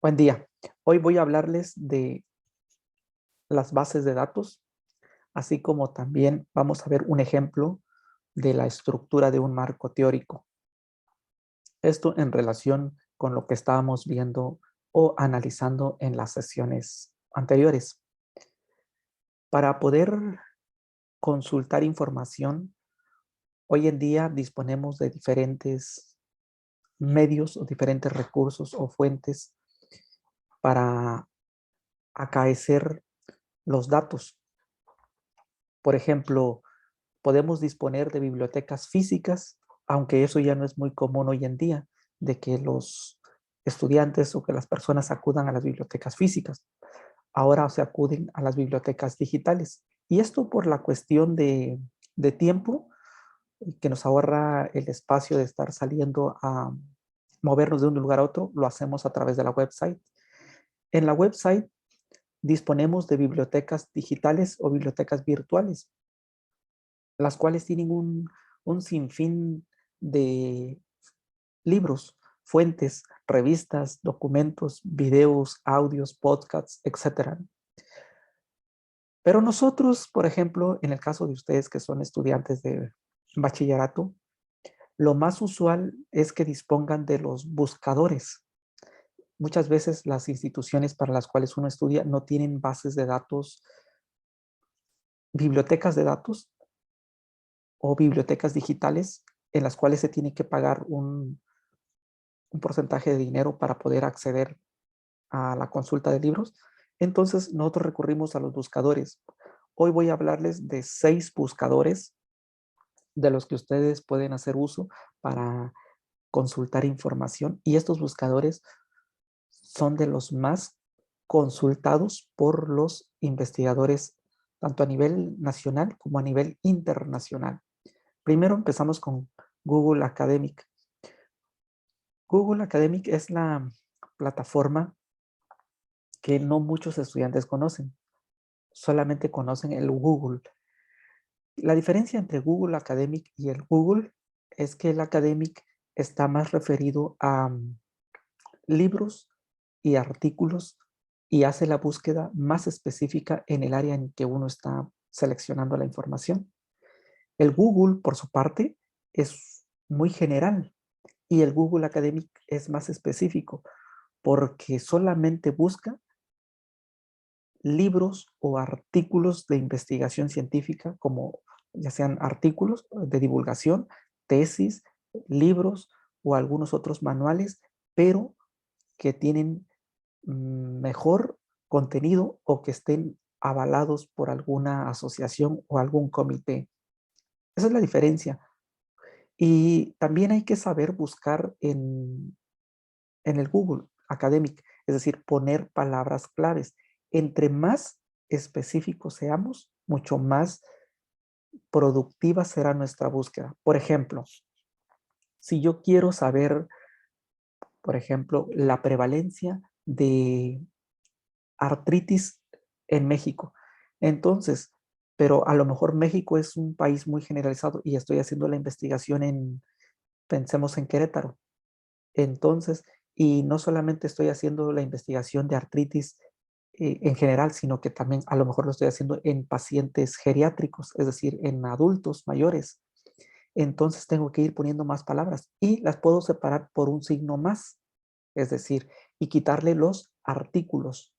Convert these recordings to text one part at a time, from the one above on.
Buen día. Hoy voy a hablarles de las bases de datos, así como también vamos a ver un ejemplo de la estructura de un marco teórico. Esto en relación con lo que estábamos viendo o analizando en las sesiones anteriores. Para poder consultar información, hoy en día disponemos de diferentes medios o diferentes recursos o fuentes para acaecer los datos. Por ejemplo, podemos disponer de bibliotecas físicas, aunque eso ya no es muy común hoy en día, de que los estudiantes o que las personas acudan a las bibliotecas físicas. Ahora se acuden a las bibliotecas digitales. Y esto por la cuestión de tiempo, que nos ahorra el espacio de estar saliendo a movernos de un lugar a otro, lo hacemos a través de la website. En la website disponemos de bibliotecas digitales o bibliotecas virtuales, las cuales tienen un sinfín de libros, fuentes, revistas, documentos, videos, audios, podcasts, etcétera. Pero nosotros, por ejemplo, en el caso de ustedes que son estudiantes de bachillerato, lo más usual es que dispongan de los buscadores. Muchas veces las instituciones para las cuales uno estudia no tienen bases de datos, bibliotecas de datos o bibliotecas digitales en las cuales se tiene que pagar un porcentaje de dinero para poder acceder a la consulta de libros. Entonces nosotros recurrimos a los buscadores. Hoy voy a hablarles de 6 buscadores de los que ustedes pueden hacer uso para consultar información, y estos buscadores son de los más consultados por los investigadores tanto a nivel nacional como a nivel internacional. Primero empezamos con Google Academic. Google Academic es la plataforma que no muchos estudiantes conocen, solamente conocen el Google. La diferencia entre Google Academic y el Google es que el Academic está más referido a libros y artículos y hace la búsqueda más específica en el área en que uno está seleccionando la información. El Google, por su parte, es muy general y el Google Academic es más específico porque solamente busca libros o artículos de investigación científica, como ya sean artículos de divulgación, tesis, libros o algunos otros manuales, pero que tienen mejor contenido o que estén avalados por alguna asociación o algún comité. Esa es la diferencia. Y también hay que saber buscar en el Google Academic, es decir, poner palabras claves. Entre más específicos seamos, mucho más productiva será nuestra búsqueda. Por ejemplo, si yo quiero saber, por ejemplo, la prevalencia de artritis en México, entonces, pero a lo mejor México es un país muy generalizado y estoy haciendo la investigación pensemos en Querétaro. Entonces, y no solamente estoy haciendo la investigación de artritis en general, sino que también a lo mejor lo estoy haciendo en pacientes geriátricos, es decir, en adultos mayores. Entonces tengo que ir poniendo más palabras y las puedo separar por un signo más, es decir, y quitarle los artículos.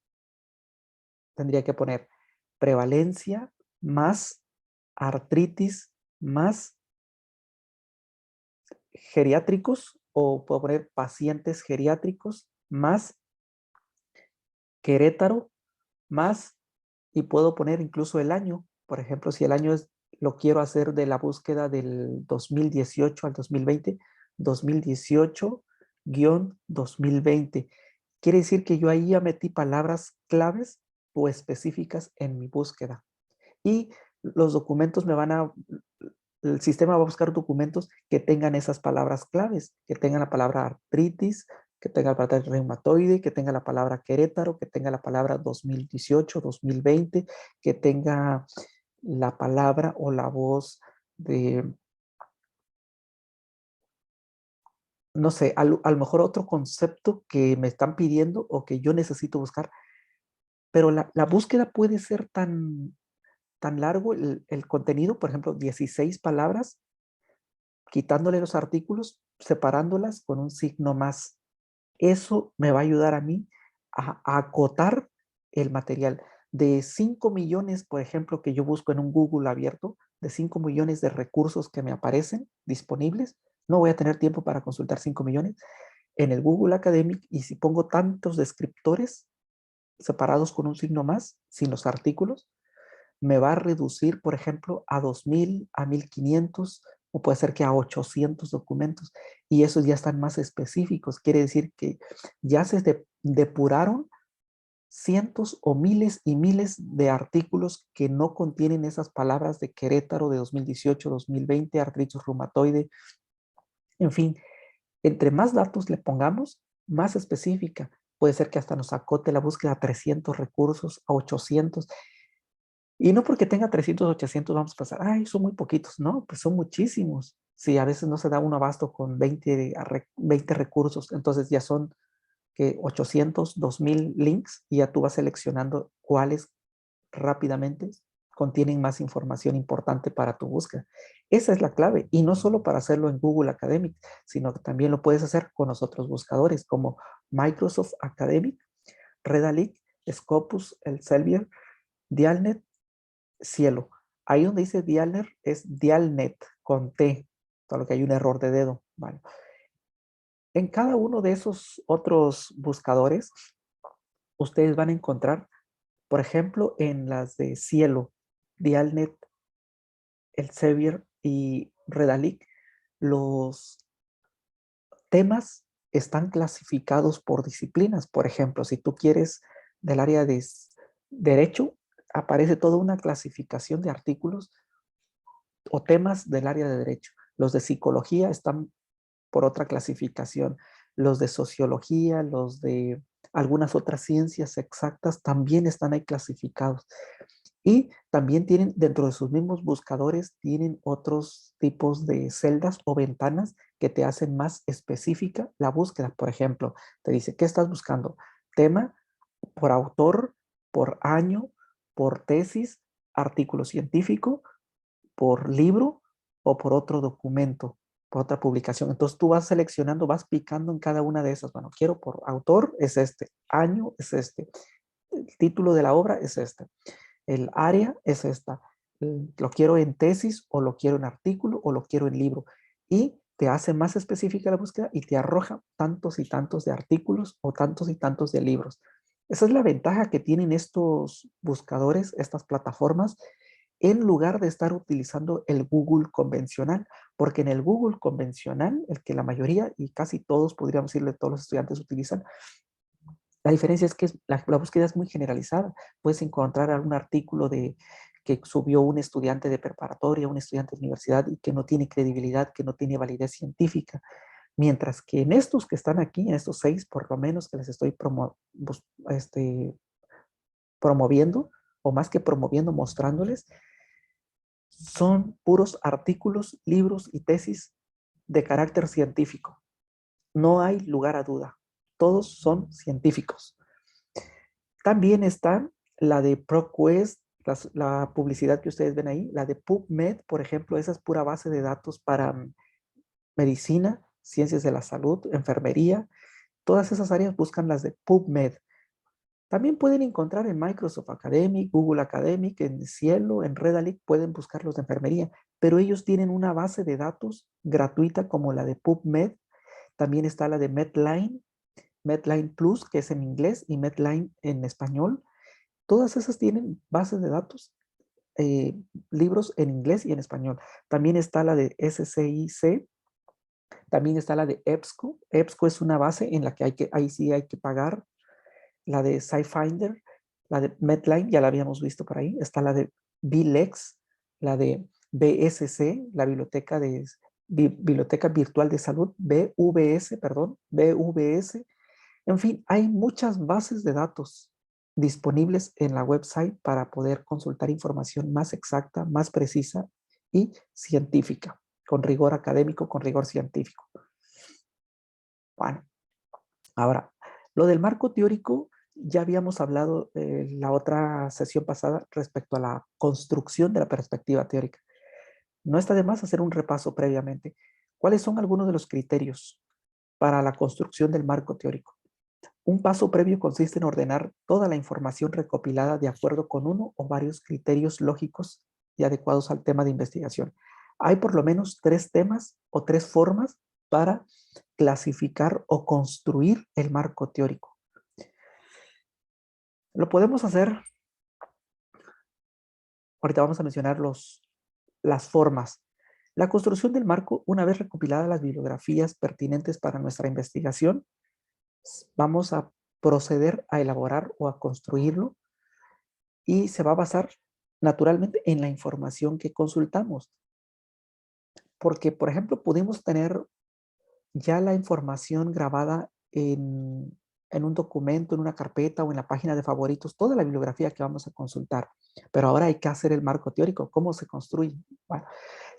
Tendría que poner prevalencia más artritis más geriátricos, o puedo poner pacientes geriátricos más Querétaro más, y puedo poner incluso el año. Por ejemplo, si el año lo quiero hacer de la búsqueda del 2018 al 2020, 2018-2020. Quiere decir que yo ahí ya metí palabras claves o específicas en mi búsqueda. Y los documentos el sistema va a buscar documentos que tengan esas palabras claves, que tengan la palabra artritis, que tenga la palabra reumatoide, que tenga la palabra Querétaro, que tenga la palabra 2018, 2020, que tenga la palabra o la voz de no sé, a lo mejor otro concepto que me están pidiendo o que yo necesito buscar, pero la búsqueda puede ser tan largo el contenido, por ejemplo, 16 palabras, quitándole los artículos, separándolas con un signo más. Eso me va a ayudar a mí a acotar el material. De 5 millones, por ejemplo, que yo busco en un Google abierto, de 5 millones de recursos que me aparecen disponibles, no voy a tener tiempo para consultar 5 millones en el Google Academic, y si pongo tantos descriptores separados con un signo más, sin los artículos, me va a reducir, por ejemplo, a 2000, a 1500, o puede ser que a 800 documentos. Y esos ya están más específicos. Quiere decir que ya se depuraron cientos o miles y miles de artículos que no contienen esas palabras de Querétaro de 2018, 2020, artritis reumatoide. En fin, entre más datos le pongamos, más específica. Puede ser que hasta nos acote la búsqueda a 300 recursos, a 800. Y no porque tenga 300, 800 vamos a pasar, ay, son muy poquitos. No, pues son muchísimos. Sí, a veces no se da un abasto con 20 recursos, entonces ya son que 800, 2000 links, y ya tú vas seleccionando cuáles rápidamente contienen más información importante para tu búsqueda. Esa es la clave, y no solo para hacerlo en Google Academic, sino que también lo puedes hacer con los otros buscadores como Microsoft Academic, Redalytics, Scopus, Elsevier, Dialnet, Cielo. Ahí donde dice Dialnet es Dialnet con T, por lo que hay un error de dedo. Vale. En cada uno de esos otros buscadores, ustedes van a encontrar, por ejemplo, en las de Cielo, Dialnet, Elsevier y Redalytics, los temas están clasificados por disciplinas. Por ejemplo, si tú quieres del área de derecho, aparece toda una clasificación de artículos o temas del área de derecho. Los de psicología están por otra clasificación. Los de sociología, los de algunas otras ciencias exactas también están ahí clasificados. Y también tienen, dentro de sus mismos buscadores, tienen otros tipos de celdas o ventanas que te hacen más específica la búsqueda. Por ejemplo, te dice, ¿qué estás buscando? Tema, por autor, por año, por tesis, artículo científico, por libro o por otro documento, por otra publicación. Entonces tú vas seleccionando, vas picando en cada una de esas. Bueno, quiero por autor, es este. Año es este. El título de la obra es este. El área es esta. Lo quiero en tesis, o lo quiero en artículo, o lo quiero en libro. Y te hace más específica la búsqueda y te arroja tantos y tantos de artículos o tantos y tantos de libros. Esa es la ventaja que tienen estos buscadores, estas plataformas, en lugar de estar utilizando el Google convencional, porque en el Google convencional, el que la mayoría y casi todos, podríamos decirle, todos los estudiantes utilizan, la diferencia es que la búsqueda es muy generalizada. Puedes encontrar algún artículo que subió un estudiante de preparatoria, un estudiante de universidad, y que no tiene credibilidad, que no tiene validez científica. Mientras que en estos que están aquí, en estos 6 por lo menos que les estoy promoviendo, o más que promoviendo, mostrándoles, son puros artículos, libros y tesis de carácter científico. No hay lugar a duda. Todos son científicos. También está la de ProQuest, la publicidad que ustedes ven ahí, la de PubMed, por ejemplo, esa es pura base de datos para medicina, ciencias de la salud, enfermería. Todas esas áreas buscan las de PubMed. También pueden encontrar en Microsoft Academic, Google Academic, en Cielo, en Redalytics, pueden buscar los de enfermería, pero ellos tienen una base de datos gratuita como la de PubMed. También está la de Medline, Medline Plus, que es en inglés, y Medline en español. Todas esas tienen bases de datos, libros en inglés y en español. También está la de SCIC, también está la de EBSCO. EBSCO es una base en la que ahí sí hay que pagar. La de SciFinder, la de Medline, ya la habíamos visto por ahí. Está la de BLEX, la de BSC, la Biblioteca Virtual de Salud, BVS, perdón, BVS. En fin, hay muchas bases de datos disponibles en la website para poder consultar información más exacta, más precisa y científica, con rigor académico, con rigor científico. Bueno, ahora, lo del marco teórico, ya habíamos hablado en la otra sesión pasada respecto a la construcción de la perspectiva teórica. No está de más hacer un repaso previamente. ¿Cuáles son algunos de los criterios para la construcción del marco teórico? Un paso previo consiste en ordenar toda la información recopilada de acuerdo con uno o varios criterios lógicos y adecuados al tema de investigación. Hay por lo menos 3 temas o 3 formas para clasificar o construir el marco teórico. Lo podemos hacer, ahorita vamos a mencionar las formas. La construcción del marco, una vez recopiladas las bibliografías pertinentes para nuestra investigación, vamos a proceder a elaborar o a construirlo y se va a basar naturalmente en la información que consultamos. Porque, por ejemplo, podemos tener ya la información grabada en un documento, en una carpeta o en la página de favoritos, toda la bibliografía que vamos a consultar. Pero ahora hay que hacer el marco teórico. ¿Cómo se construye? Bueno,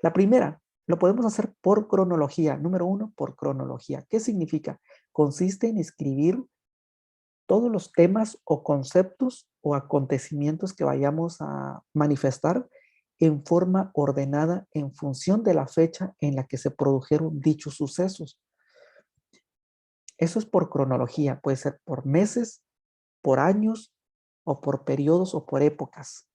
la primera, lo podemos hacer por cronología. Número 1, por cronología. ¿Qué significa? Consiste en escribir todos los temas o conceptos o acontecimientos que vayamos a manifestar en forma ordenada en función de la fecha en la que se produjeron dichos sucesos. Eso es por cronología, puede ser por meses, por años, o por periodos o por épocas.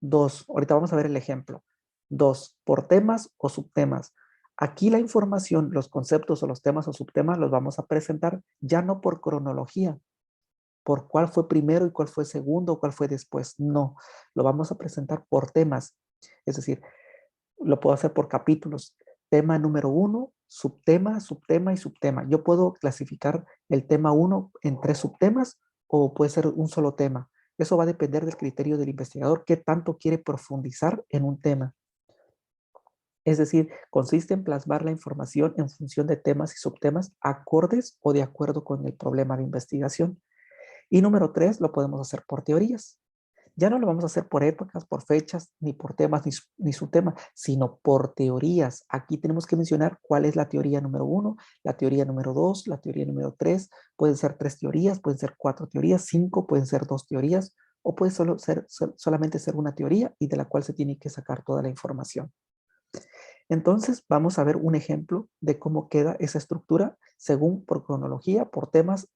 2, ahorita vamos a ver el ejemplo. 2, por temas o subtemas. Aquí la información, los conceptos o los temas o subtemas los vamos a presentar ya no por cronología, por cuál fue primero y cuál fue segundo o cuál fue después. No, lo vamos a presentar por temas. Es decir, lo puedo hacer por capítulos. Tema número 1, subtema, subtema y subtema. Yo puedo clasificar el tema 1 en 3 subtemas o puede ser un solo tema. Eso va a depender del criterio del investigador, qué tanto quiere profundizar en un tema. Es decir, consiste en plasmar la información en función de temas y subtemas acordes o de acuerdo con el problema de investigación. Y número 3, lo podemos hacer por teorías. Ya no lo vamos a hacer por épocas, por fechas, ni por temas, ni subtemas, sino por teorías. Aquí tenemos que mencionar cuál es la teoría número 1, la teoría número 2, la teoría número 3. Pueden ser 3 teorías, pueden ser 4 teorías, 5, pueden ser 2 teorías, o puede solamente ser una teoría y de la cual se tiene que sacar toda la información. Entonces, vamos a ver un ejemplo de cómo queda esa estructura según por cronología, por temas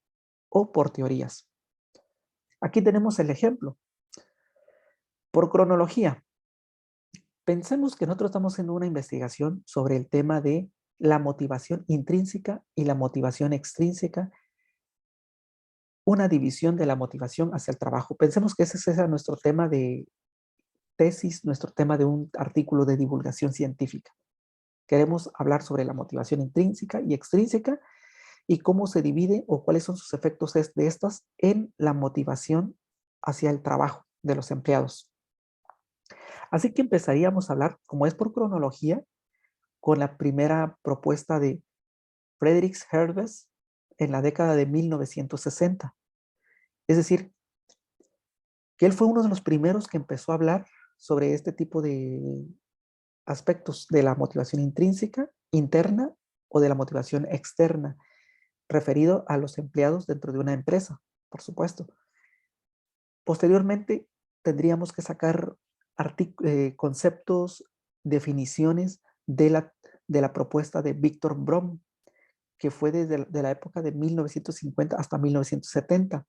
o por teorías. Aquí tenemos el ejemplo. Por cronología, pensemos que nosotros estamos haciendo una investigación sobre el tema de la motivación intrínseca y la motivación extrínseca, una división de la motivación hacia el trabajo. Pensemos que ese es nuestro tema de tesis, nuestro tema de un artículo de divulgación científica. Queremos hablar sobre la motivación intrínseca y extrínseca y cómo se divide o cuáles son sus efectos de estas en la motivación hacia el trabajo de los empleados. Así que empezaríamos a hablar, como es por cronología, con la primera propuesta de Friedrich Herbst en la década de 1960. Es decir, que él fue uno de los primeros que empezó a hablar sobre este tipo de aspectos de la motivación intrínseca, interna o de la motivación externa, referido a los empleados dentro de una empresa, por supuesto. Posteriormente, tendríamos que sacar conceptos, definiciones de la propuesta de Victor Brom, que fue desde la época de 1950 hasta 1970.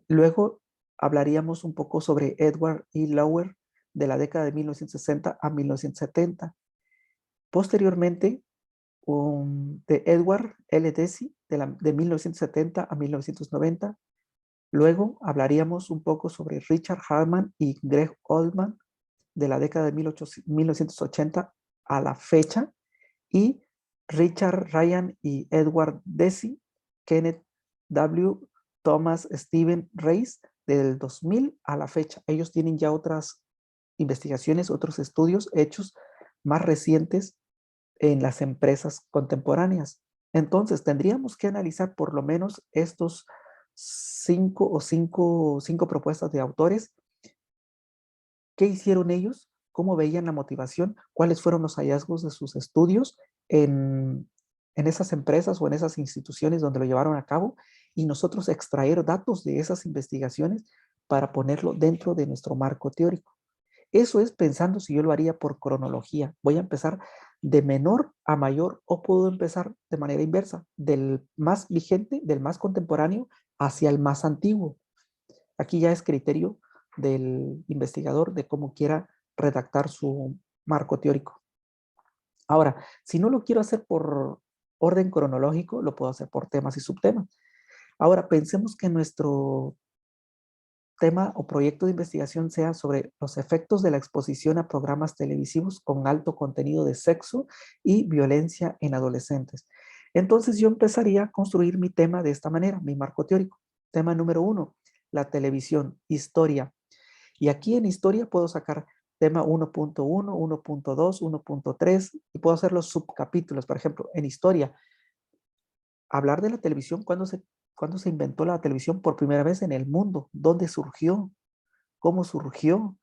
Luego hablaríamos un poco sobre Edward E. Lower de la década de 1960 a 1970. Posteriormente, de Edward L. Deci de 1970 a 1990. Luego hablaríamos un poco sobre Richard Harman y Greg Oldman de la década de 1980 a la fecha, y Richard Ryan y Edward Deci, Kenneth W. Thomas Stephen Reis del 2000 a la fecha. Ellos tienen ya otras investigaciones, otros estudios hechos más recientes en las empresas contemporáneas. Entonces, tendríamos que analizar por lo menos estos cinco propuestas de autores. ¿Qué hicieron ellos? ¿Cómo veían la motivación? ¿Cuáles fueron los hallazgos de sus estudios en en esas empresas o en esas instituciones donde lo llevaron a cabo y nosotros extraer datos de esas investigaciones para ponerlo dentro de nuestro marco teórico. Eso es pensando si yo lo haría por cronología. Voy a empezar de menor a mayor o puedo empezar de manera inversa, del más vigente, del más contemporáneo hacia el más antiguo. Aquí ya es criterio del investigador de cómo quiera redactar su marco teórico. Ahora, si no lo quiero hacer por orden cronológico, lo puedo hacer por temas y subtemas. Ahora, pensemos que nuestro tema o proyecto de investigación sea sobre los efectos de la exposición a programas televisivos con alto contenido de sexo y violencia en adolescentes. Entonces yo empezaría a construir mi tema de esta manera, mi marco teórico. Tema número 1, la televisión, historia. Y aquí en historia puedo sacar tema 1.1, 1.2, 1.3 y puedo hacer los subcapítulos. Por ejemplo, en historia, hablar de la televisión, ¿cuándo se inventó la televisión por primera vez en el mundo? ¿Dónde surgió? ¿Cómo surgió?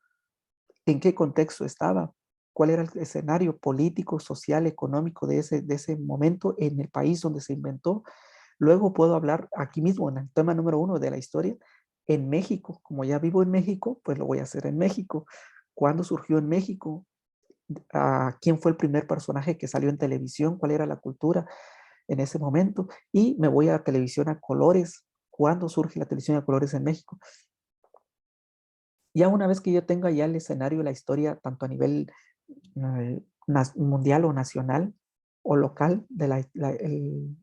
¿En qué contexto estaba? ¿Cuál era el escenario político, social, económico de ese momento en el país donde se inventó? Luego puedo hablar aquí mismo en el tema número 1 de la historia, en México. Como ya vivo en México, pues lo voy a hacer en México. ¿Cuándo surgió en México? ¿Quién fue el primer personaje que salió en televisión? ¿Cuál era la cultura en ese momento? Y me voy a televisión a colores. ¿Cuándo surge la televisión a colores en México? Ya una vez que yo tenga ya el escenario, la historia, tanto a nivel mundial o nacional o local, el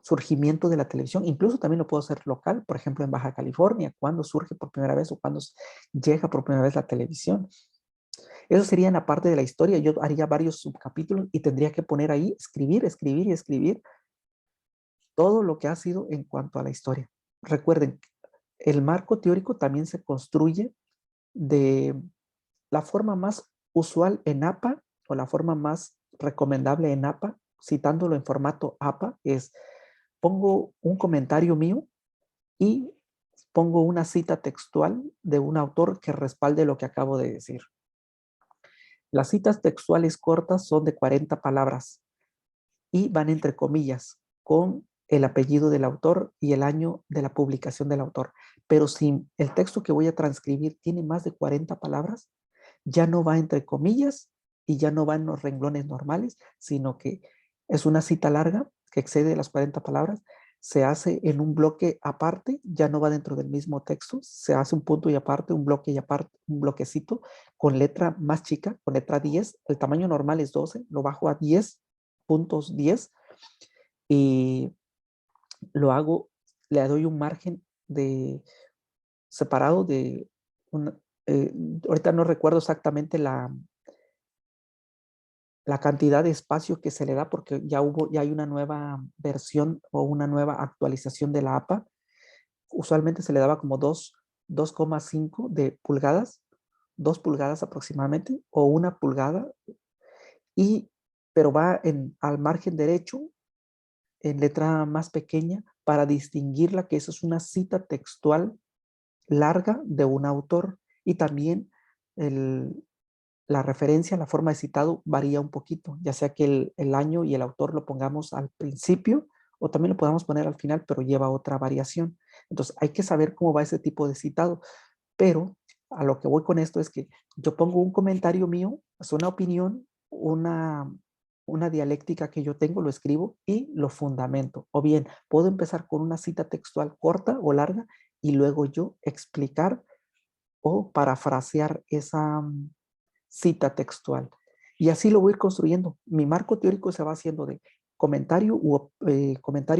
surgimiento de la televisión, incluso también lo puedo hacer local, por ejemplo en Baja California, cuando surge por primera vez o cuando llega por primera vez la televisión. Eso sería en la parte de la historia. Yo haría varios subcapítulos y tendría que poner ahí, escribir, escribir y escribir todo lo que ha sido en cuanto a la historia. Recuerden, el marco teórico también se construye de la forma más usual en APA o la forma más recomendable en APA, citándolo en formato APA, es pongo un comentario mío y pongo una cita textual de un autor que respalde lo que acabo de decir. Las citas textuales cortas son de 40 palabras y van entre comillas con el apellido del autor y el año de la publicación del autor. Pero si el texto que voy a transcribir tiene más de 40 palabras, ya no va entre comillas y ya no va en los renglones normales, sino que es una cita larga que excede las 40 palabras, se hace en un bloque aparte, ya no va dentro del mismo texto, se hace un punto y aparte, un bloque y aparte, un bloquecito con letra más chica, con letra 10, el tamaño normal es 12, lo bajo a 10 puntos 10 y lo hago, le doy un margen de separado de una, ahorita no recuerdo exactamente la cantidad de espacio que se le da porque ya hay una nueva versión o una nueva actualización de la APA. Usualmente se le daba como 2,5 de pulgadas, 2 pulgadas aproximadamente o 1 pulgada pero va al margen derecho en letra más pequeña para distinguirla que eso es una cita textual larga de un autor y también la referencia, la forma de citado varía un poquito, ya sea que el año y el autor lo pongamos al principio o también lo podamos poner al final, pero lleva otra variación. Entonces hay que saber cómo va ese tipo de citado, pero a lo que voy con esto es que yo pongo un comentario mío, es una opinión, una dialéctica que yo tengo, lo escribo y lo fundamento. O bien, puedo empezar con una cita textual corta o larga y luego yo explicar o parafrasear esa cita textual. Y así lo voy a ir construyendo. Mi marco teórico se va haciendo de comentario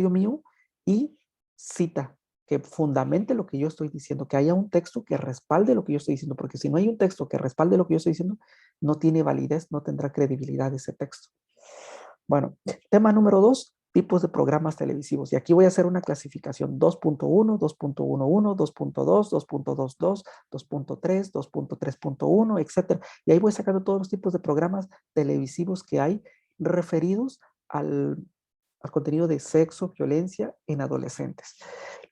mío y cita que fundamente lo que yo estoy diciendo, que haya un texto que respalde lo que yo estoy diciendo, porque si no hay un texto que respalde lo que yo estoy diciendo, no tiene validez, no tendrá credibilidad ese texto. Bueno, tema número 2, tipos de programas televisivos. Y aquí voy a hacer una clasificación 2.1, 2.11, 2.2, 2.22, 2.3, 2.3.1, etc. Y ahí voy sacando todos los tipos de programas televisivos que hay referidos al contenido de sexo, violencia en adolescentes.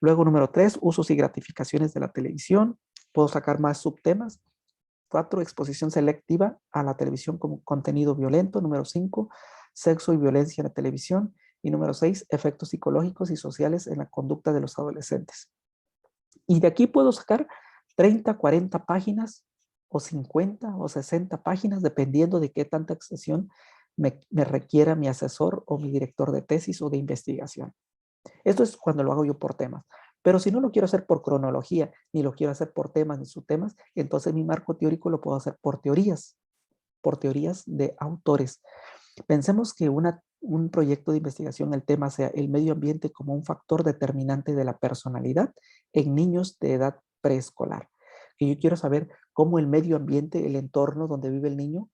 Luego, número 3, usos y gratificaciones de la televisión. Puedo sacar más subtemas. 4, exposición selectiva a la televisión como contenido violento. Número 5, sexo y violencia en la televisión. Y número 6, efectos psicológicos y sociales en la conducta de los adolescentes. Y de aquí puedo sacar 30, 40 páginas o 50 o 60 páginas, dependiendo de qué tanta extensión me requiera mi asesor o mi director de tesis o de investigación. Esto es cuando lo hago yo por temas. Pero si no lo quiero hacer por cronología, ni lo quiero hacer por temas ni subtemas, entonces mi marco teórico lo puedo hacer por teorías de autores. Pensemos que un proyecto de investigación, el tema sea el medio ambiente como un factor determinante de la personalidad en niños de edad preescolar. Que yo quiero saber cómo el medio ambiente, el entorno donde vive el niño,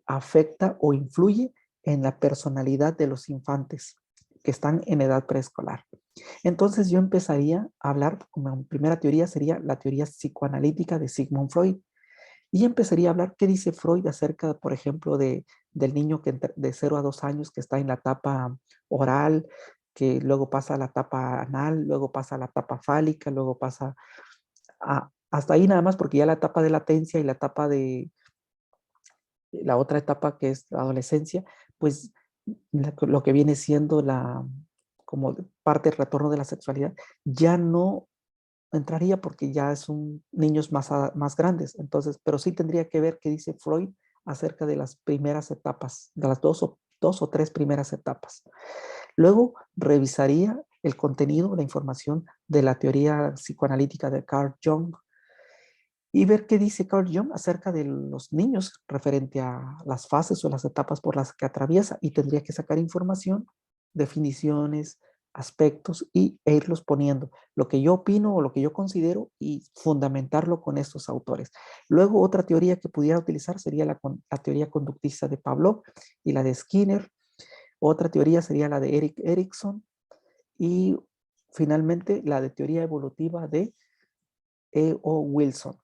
afecta o influye en la personalidad de los infantes que están en edad preescolar. Entonces yo empezaría a hablar, como primera teoría sería la teoría psicoanalítica de Sigmund Freud. Y empezaría a hablar qué dice Freud acerca, por ejemplo, del niño de 0 a 2 años que está en la etapa oral, que luego pasa a la etapa anal, luego pasa a la etapa fálica, luego pasa hasta ahí nada más, porque ya la etapa de latencia y la etapa de la otra etapa que es la adolescencia, pues lo que viene siendo como parte del retorno de la sexualidad, ya no entraría porque ya son niños más grandes. Entonces, pero sí tendría que ver qué dice Freud acerca de las primeras etapas, de las dos o tres primeras etapas. Luego revisaría el contenido, la información de la teoría psicoanalítica de Carl Jung y ver qué dice Carl Jung acerca de los niños referente a las fases o las etapas por las que atraviesa, y tendría que sacar información, definiciones, aspectos e irlos poniendo, lo que yo opino o lo que yo considero y fundamentarlo con estos autores. Luego otra teoría que pudiera utilizar sería la teoría conductista de Pavlov y la de Skinner. Otra teoría sería la de Erik Erikson y finalmente la de teoría evolutiva de E.O. Wilson.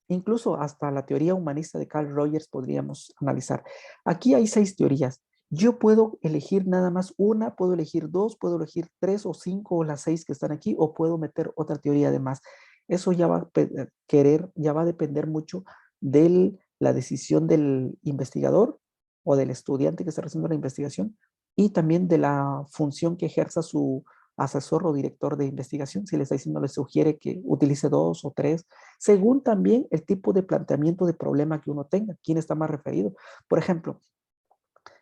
Incluso hasta la teoría humanista de Carl Rogers podríamos analizar. Aquí hay 6 teorías. Yo puedo elegir nada más una, puedo elegir 2, puedo elegir 3 o 5 o las 6 que están aquí, o puedo meter otra teoría además. Eso ya va a depender mucho de la decisión del investigador o del estudiante que está haciendo la investigación y también de la función que ejerza su asesor o director de investigación, si le está diciendo, le sugiere que utilice 2 o 3, según también el tipo de planteamiento de problema que uno tenga, quién está más referido. Por ejemplo,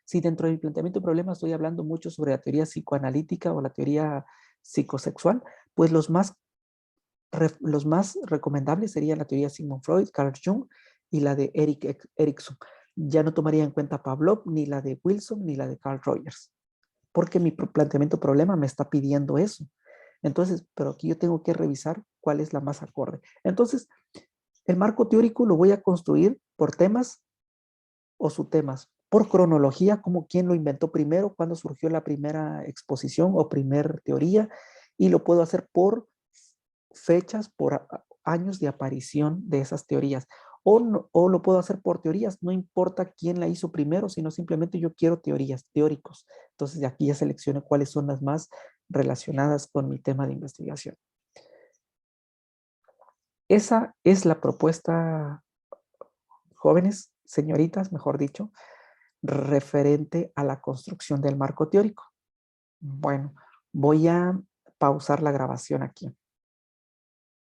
si dentro de mi planteamiento de problema estoy hablando mucho sobre la teoría psicoanalítica o la teoría psicosexual, pues los más recomendables serían la teoría de Sigmund Freud, Carl Jung y la de Erik Erikson. Ya no tomaría en cuenta Pavlov, ni la de Wilson, ni la de Carl Rogers, porque mi planteamiento de problema me está pidiendo eso. Entonces, pero aquí yo tengo que revisar cuál es la más acorde. Entonces, el marco teórico lo voy a construir por temas o subtemas, por cronología, como quién lo inventó primero, cuándo surgió la primera exposición o primer teoría, y lo puedo hacer por fechas, por años de aparición de esas teorías. O lo puedo hacer por teorías, no importa quién la hizo primero, sino simplemente yo quiero teorías, teóricos. Entonces de aquí ya selecciono cuáles son las más relacionadas con mi tema de investigación. Esa es la propuesta, jóvenes, señoritas, mejor dicho, referente a la construcción del marco teórico. Bueno, voy a pausar la grabación aquí.